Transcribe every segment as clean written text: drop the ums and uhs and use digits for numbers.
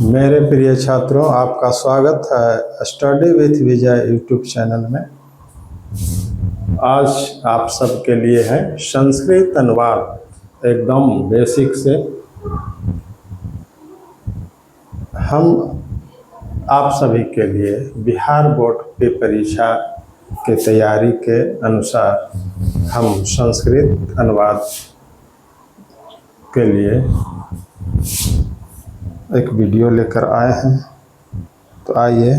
मेरे प्रिय छात्रों, आपका स्वागत है study with Vijay YouTube channel में। आज आप सबके लिए है संस्कृत अनुवाद, एकदम बेसिक से। हम आप सभी के लिए बिहार बोर्ड की परीक्षा की तैयारी के अनुसार हम संस्कृत अनुवाद के लिए एक वीडियो लेकर आए हैं। तो आइए,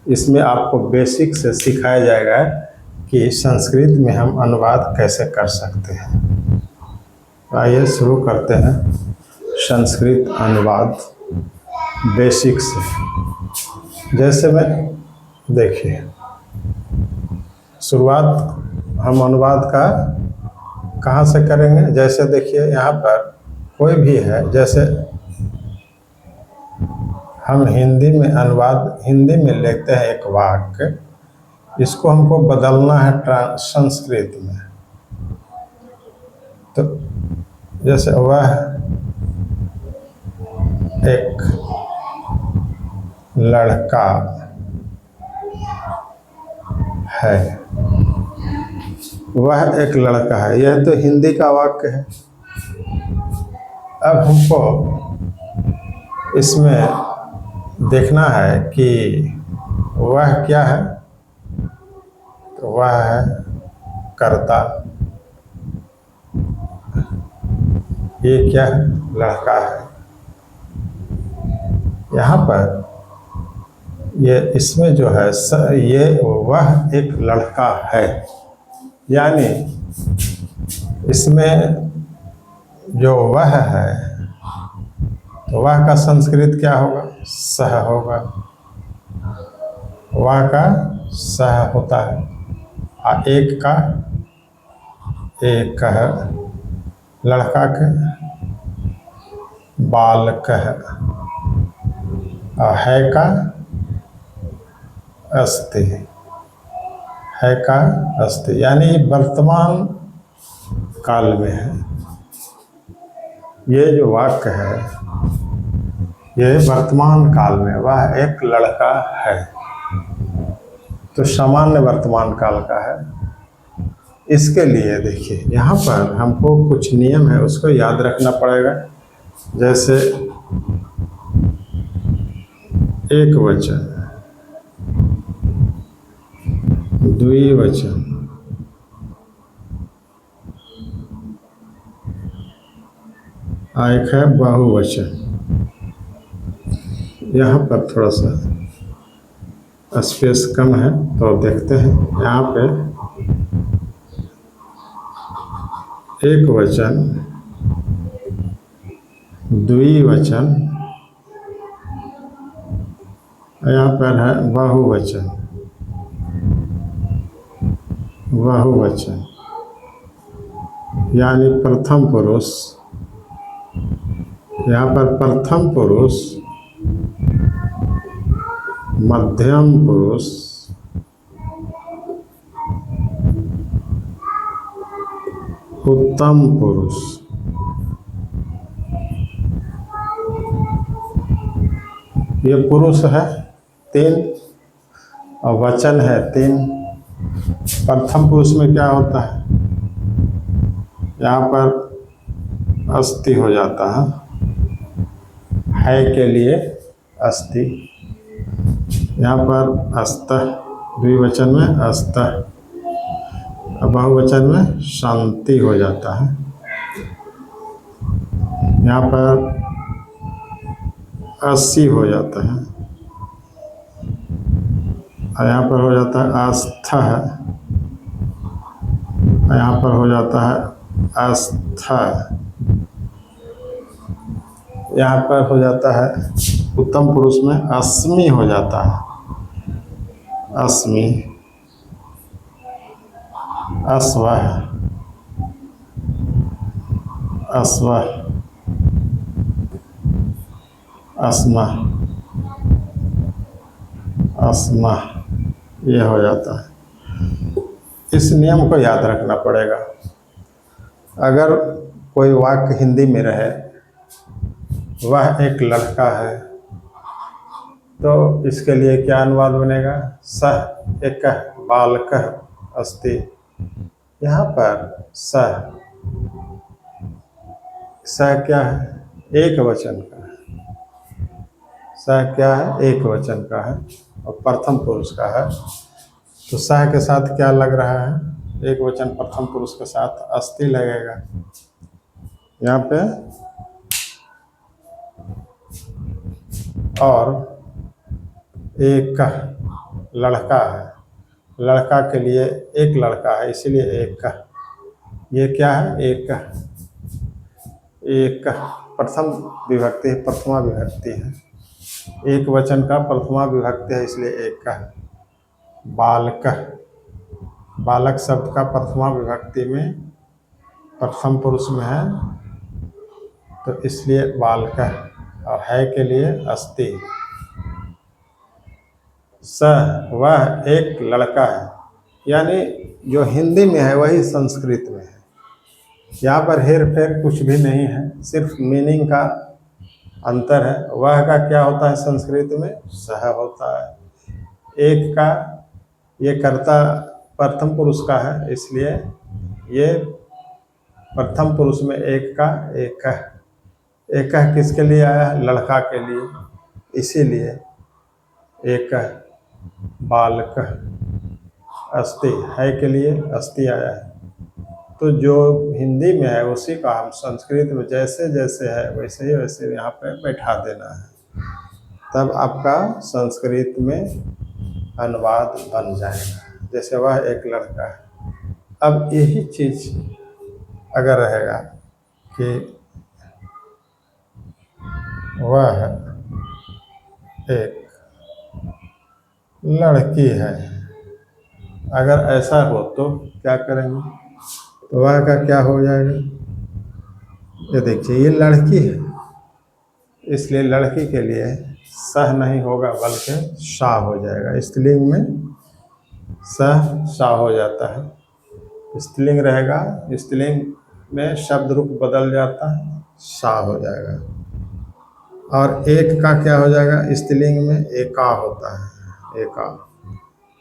इसमें आपको बेसिक से सिखाया जाएगा कि संस्कृत में हम अनुवाद कैसे कर सकते हैं। तो आइए शुरू करते हैं संस्कृत अनुवाद बेसिक से। जैसे मैं देखिए, शुरुआत हम अनुवाद का कहाँ से करेंगे। जैसे देखिए, यहाँ पर कोई भी है, जैसे हम हिंदी में अनुवाद, हिंदी में लेते हैं एक वाक्य, इसको हमको बदलना है संस्कृत में। तो जैसे वह एक लड़का है, वह एक लड़का है, यह तो हिंदी का वाक्य है। अब हमको इसमें देखना है कि वह क्या है। तो वह है कर्ता, ये क्या है, लड़का है। यहाँ पर ये इसमें जो है ये वह एक लड़का है, यानी इसमें जो वह है, तो वह का संस्कृत क्या होगा, सह होगा। वह का सह होता है, और एक है, लड़का के बालक है, और है का अस्ति, है का अस्ति, यानी वर्तमान काल में है। ये जो वाक्य है, ये वर्तमान काल में, वह एक लड़का है, तो सामान्य वर्तमान काल का है। इसके लिए देखिए, यहाँ पर हमको कुछ नियम है, उसको याद रखना पड़ेगा। जैसे एक वचन, द्विवचन, एक है बहुवचन। यहाँ पर थोड़ा सा स्पेस कम है, तो देखते हैं। यहाँ पे एक वचन, द्विवचन, यहाँ पर है बहुवचन, बहुवचन, यानी प्रथम पुरुष। यहाँ पर प्रथम पुरुष, मध्यम पुरुष, उत्तम पुरुष। ये पुरुष है 3 और वचन है 3। प्रथम पुरुष में क्या होता है, यहाँ पर अस्ति हो जाता है के लिए अस्ति। यहाँ पर अस्तः, द्विवचन में अस्तः, बहुवचन में शांति हो जाता है। यहाँ पर अस्सी हो जाता है, और यहाँ पर हो जाता है आस्था है, और यहाँ पर हो जाता है आस्था। यहाँ पर हो जाता है उत्तम पुरुष में अस्मि हो जाता है, अस्मि, अस्वः, अस्वः, अस्मा, अस्मा, ये हो जाता है। इस नियम को याद रखना पड़ेगा। अगर कोई वाक्य हिंदी में रहे वह एक लड़का है, तो इसके लिए क्या अनुवाद बनेगा? सः एकः बालकः अस्ति। यहाँ पर सः क्या है? एक वचन का है। सः क्या है? एक वचन का है और प्रथम पुरुष का है। तो सः के साथ क्या लग रहा है? एक वचन प्रथम पुरुष के साथ अस्ति लगेगा। यहाँ पे और एक लड़का है, लड़का के लिए एक लड़का है, इसीलिए एक। ये क्या है? एक प्रथम विभक्ति है, प्रथमा विभक्ति है। एक वचन का प्रथमा विभक्ति है, इसलिए एक का। बालक, बालक शब्द का प्रथमा विभक्ति में प्रथम पुरुष में है, तो इसलिए बालक, और है के लिए अस्ति। वह एक लड़का है, यानी जो हिंदी में है वही संस्कृत में है। यहाँ पर हेर फेर कुछ भी नहीं है, सिर्फ मीनिंग का अंतर है। वह का क्या होता है संस्कृत में? सह होता है। एक का ये कर्ता प्रथम पुरुष का है, इसलिए ये प्रथम पुरुष में एक का एक है। एक किसके लिए आया है? लड़का के लिए, इसीलिए एक बालक। अस्ति है के लिए अस्ति आया है। तो जो हिंदी में है उसी का हम संस्कृत में जैसे जैसे है वैसे ही वैसे यहाँ पे बैठा देना है, तब आपका संस्कृत में अनुवाद बन जाएगा। जैसे वह एक लड़का है। अब यही चीज़ अगर रहेगा कि वह एक लड़की है, अगर ऐसा हो तो क्या करेंगे? तो वह का क्या हो जाएगा? ये देखिए, ये लड़की है, इसलिए लड़की के लिए सह नहीं होगा बल्कि शाह हो जाएगा। स्त्रीलिंग में सह शाह हो जाता है। स्त्रीलिंग रहेगा, स्त्रीलिंग में शब्द रूप बदल जाता है, शाह हो जाएगा। और एक का क्या हो जाएगा? स्त्रीलिंग में एका होता है, एका।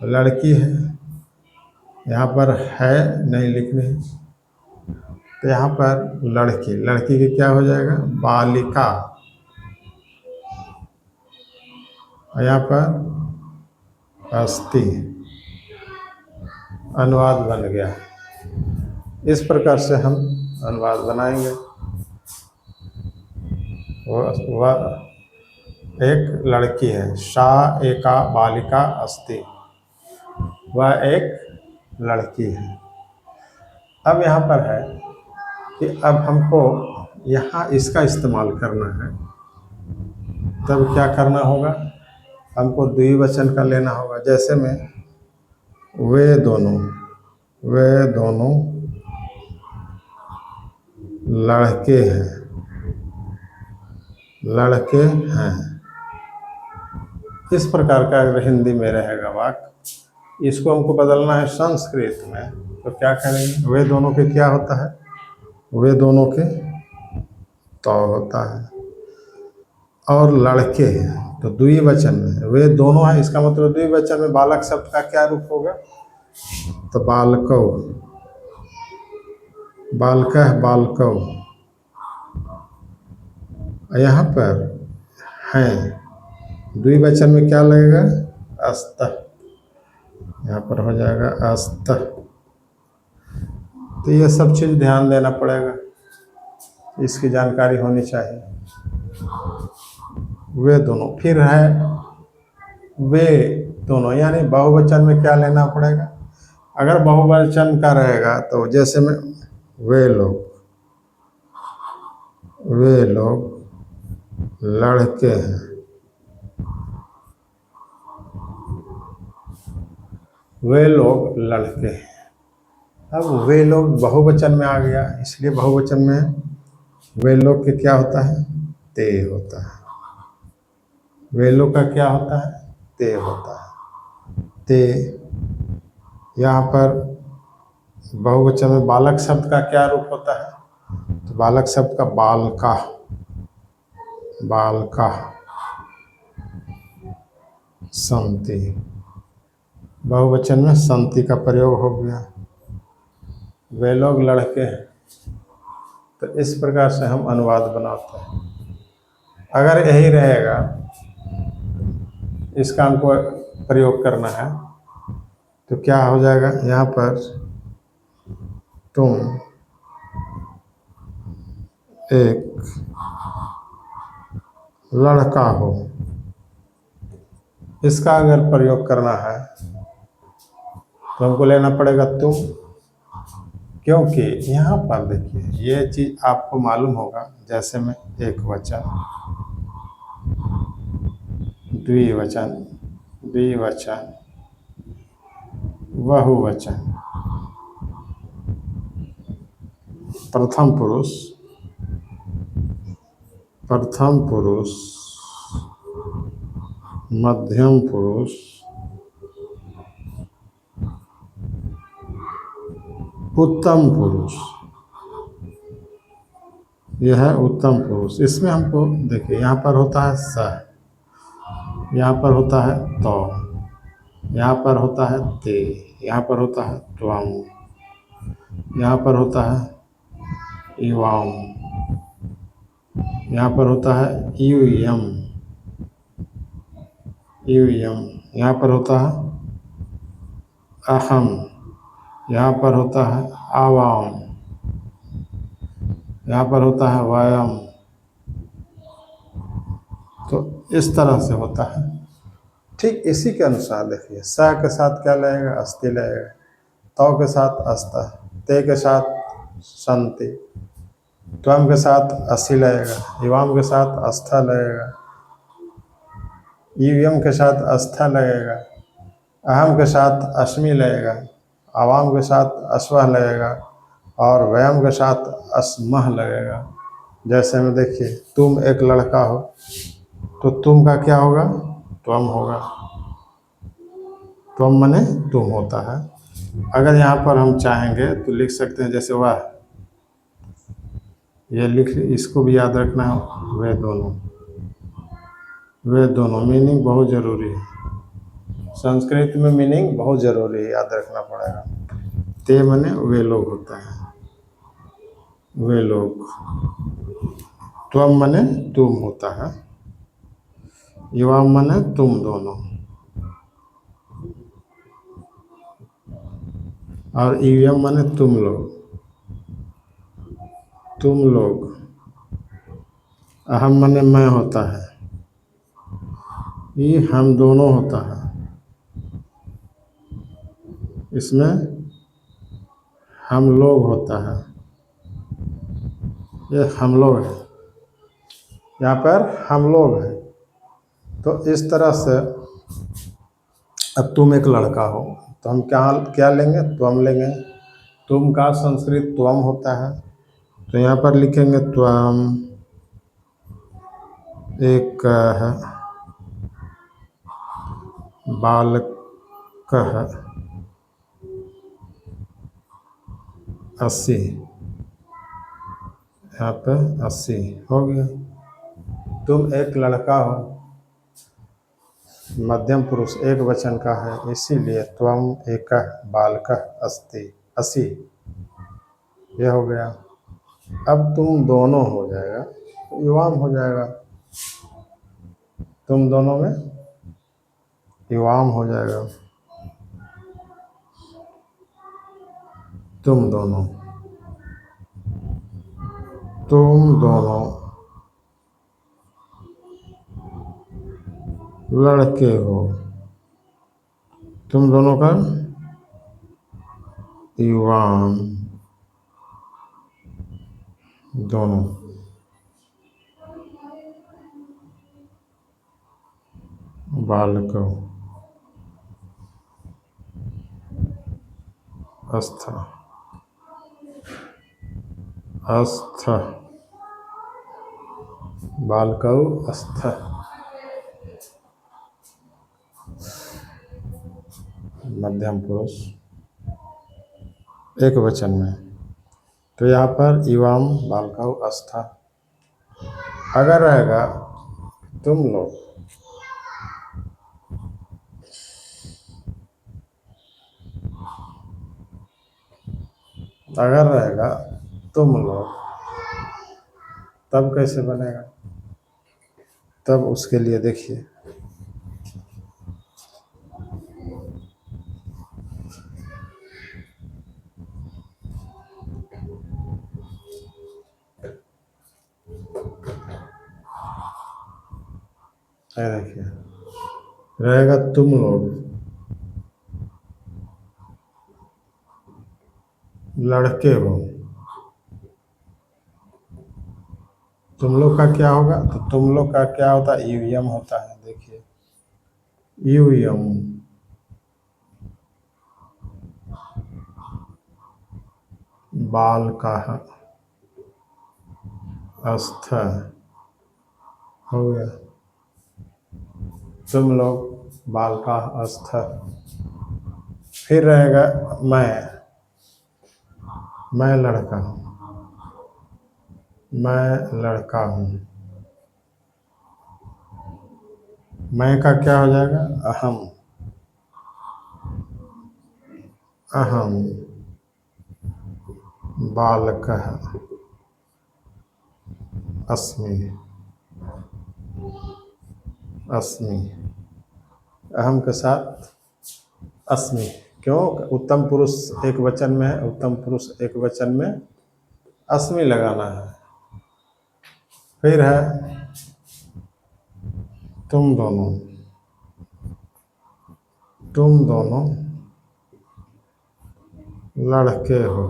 लड़की है, यहाँ पर है नहीं लिखने, तो यहाँ पर लड़की, लड़की के क्या हो जाएगा? बालिका। और यहाँ पर अस्ति। अनुवाद बन गया। इस प्रकार से हम अनुवाद बनाएंगे। वह एक लड़की है, सा एका बालिका अस्ति। वह एक लड़की है। अब यहाँ पर है कि अब हमको यहाँ इसका इस्तेमाल करना है, तब क्या करना होगा? हमको द्विवचन का लेना होगा। जैसे में वे दोनों लड़के हैं, इस प्रकार का अगर हिंदी में रहेगा वाक्य, इसको हमको बदलना है संस्कृत में, तो क्या करेंगे? वे दोनों के क्या होता है? वे दोनों के तो होता है। और लड़के हैं तो द्विवचन में वे दोनों हैं, इसका मतलब द्विवचन में बालक शब्द का क्या रूप होगा? तो बालकौ, बालकौ। यहाँ पर हैं, द्विवचन में क्या लगेगा? अस्त। यहाँ पर हो जाएगा अस्त। तो ये सब चीज़ ध्यान देना पड़ेगा, इसकी जानकारी होनी चाहिए। वे दोनों, फिर है वे दोनों, यानी बहुवचन में क्या लेना पड़ेगा? अगर बहुवचन का रहेगा तो जैसे में वे लोग लड़के हैं, वे लोग लड़के हैं। अब वे लोग बहुवचन में आ गया, इसलिए बहुवचन में वे लोग के क्या होता है? ते होता है। वे लोग का क्या होता है? ते होता है। ते, यहाँ पर बहुवचन में बालक शब्द का क्या रूप होता है? तो बालक शब्द का बालका। बालकाः सन्ति। बहुवचन में सन्ति का प्रयोग हो गया। वे लोग लड़के हैं। तो इस प्रकार से हम अनुवाद बनाते हैं। अगर यही रहेगा, इसका हमको प्रयोग करना है, तो क्या हो जाएगा? यहाँ पर तुम एक लड़का हो, इसका अगर प्रयोग करना है तो हमको लेना पड़ेगा तुम, क्योंकि यहाँ पर देखिए ये चीज़ आपको मालूम होगा। जैसे में एक वचन, द्विवचन, द्विवचन, बहुवचन, प्रथम पुरुष, प्रथम पुरुष, मध्यम पुरुष, उत्तम पुरुष। यह है उत्तम पुरुष। इसमें हमको देखिए यहाँ पर होता है स, यहाँ पर होता है तो, यहाँ पर होता है ते, यहाँ पर होता है त्वं, यहाँ पर होता है इवाम, यहाँ पर होता है यूयम, यूयम, यहाँ पर होता है अहम, यहाँ पर होता है आवाम, यहाँ पर होता है वयम। तो इस तरह से होता है। ठीक इसी के अनुसार देखिए, स के साथ क्या लगेगा? अस्ति लगेगा। तौ के साथ अस्ता, ते के साथ संति, त्वम के साथ असि लगेगा, इवाम के साथ अस्था लगेगा, यूयम के साथ अस्था लगेगा, अहम के साथ अस्मि लगेगा, आवाम के साथ अस्वह लगेगा और वयम के साथ अस्मह लगेगा। जैसे में देखिए, तुम एक लड़का हो, तो तुम का क्या होगा? त्वम होगा। त्वम माने तुम होता है। अगर यहाँ पर हम चाहेंगे तो लिख सकते हैं, जैसे वह, ये लिख, इसको भी याद रखना है। वे दोनों, वे दोनों मीनिंग बहुत ज़रूरी है। संस्कृत में मीनिंग बहुत ज़रूरी है, याद रखना पड़ेगा। ते माने वे लोग होता है, वे लोग। त्वम माने तुम होता है, युवा माने तुम दोनों, और यूयम माने तुम लोग, तुम लोग। अहम माने मैं होता है, ये हम दोनों होता है। इसमें हम लोग होता है, ये हम लोग है, यहाँ पर हम लोग है। तो इस तरह से अब तुम एक लड़का हो, तो हम क्या लेंगे? त्वम लेंगे। तुम का संस्कृत त्वम होता है, तो यहाँ पर लिखेंगे त्वम एक बालकः अस्सि, यहाँ पे अस्सि हो गया। तुम एक लड़का हो, मध्यम पुरुष एक वचन का है, इसीलिए त्वम एकः बालकः अस्ति, अस्सि, यह हो गया। अब तुम दोनों हो जाएगा, युवाम हो जाएगा। तुम दोनों में युवाम हो जाएगा। तुम दोनों, तुम दोनों लड़के हो, तुम दोनों का युवाम, दोनों। बालक अस्थ, अस्थ, बालकौ अस्थ, मध्यम पुरुष एक वचन में। तो यहाँ पर युवाम बालकौ अस्थ। अगर रहेगा तुम लोग अगर रहेगा तुम लोग, तब कैसे बनेगा? तब उसके लिए देखिए, ये देखिए रहेगा तुम लोग, लड़के हो। तुम लोग का क्या होगा? तो तुम लोग का क्या होता है? यूयम होता है। देखिए यूयम, बाल का अस्थ हो गया। तुम लोग बाल का अस्थ। फिर रहेगा मैं लड़का हूँ। मैं लड़का हूँ। मैं का क्या हो जाएगा? अहम। अहम बालकः अस्मि। अस्मि अहम के साथ अस्मि। क्यों? उत्तम पुरुष एक वचन में है, उत्तम पुरुष एक वचन में अस्मि लगाना है। फिर है तुम दोनों। तुम दोनों लड़के हो।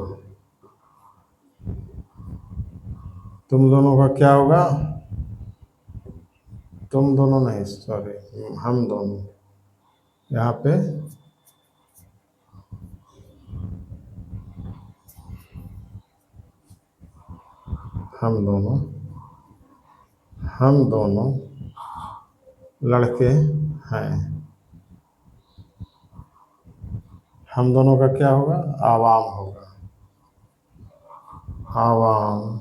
तुम दोनों का क्या होगा? तुम दोनों नहीं, सॉरी, हम दोनों। यहाँ पे हम दोनों, हम दोनों लड़के हैं। हम दोनों का क्या होगा? आवाम होगा। आवाम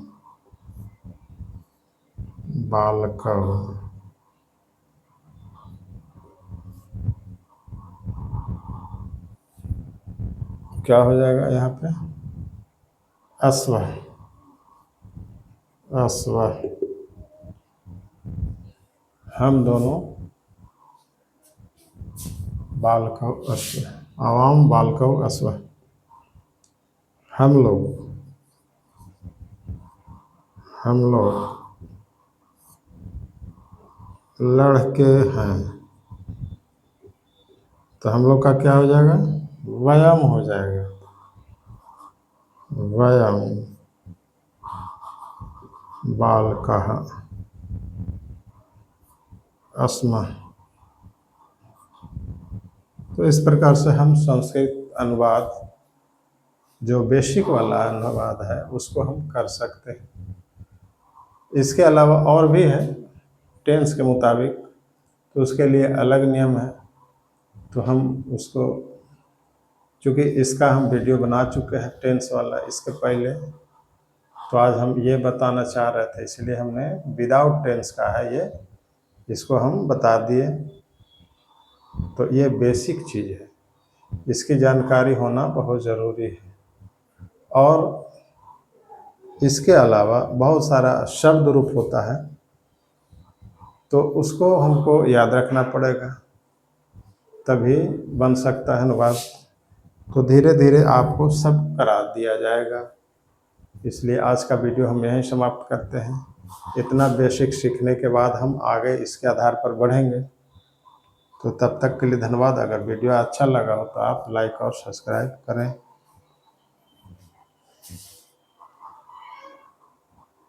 बालकव। क्या हो जाएगा यहाँ पे? अश्व। अश्व हम दोनों बालकव अश्व। आवाम बालकव अश्व। हम लोग, हम लोग लड़के हैं। तो हम लोग का क्या हो जाएगा? वयम हो जाएगा। वयम बालकः अस्म। तो इस प्रकार से हम संस्कृत अनुवाद, जो बेसिक वाला अनुवाद है, उसको हम कर सकते हैं। इसके अलावा और भी है टेंस के मुताबिक, तो उसके लिए अलग नियम है। तो हम उसको, चूँकि इसका हम वीडियो बना चुके हैं टेंस वाला इसके पहले, तो आज हम ये बताना चाह रहे थे, इसलिए हमने विदाउट टेंस का है ये, इसको हम बता दिए। तो ये बेसिक चीज़ है, इसकी जानकारी होना बहुत ज़रूरी है। और इसके अलावा बहुत सारा शब्द रूप होता है, तो उसको हमको याद रखना पड़ेगा, तभी बन सकता है अनुवाद। तो धीरे धीरे आपको सब करा दिया जाएगा। इसलिए आज का वीडियो हम यहीं समाप्त करते हैं। इतना बेसिक सीखने के बाद हम आगे इसके आधार पर बढ़ेंगे। तो तब तक के लिए धन्यवाद। अगर वीडियो अच्छा लगा हो तो आप लाइक और सब्सक्राइब करें।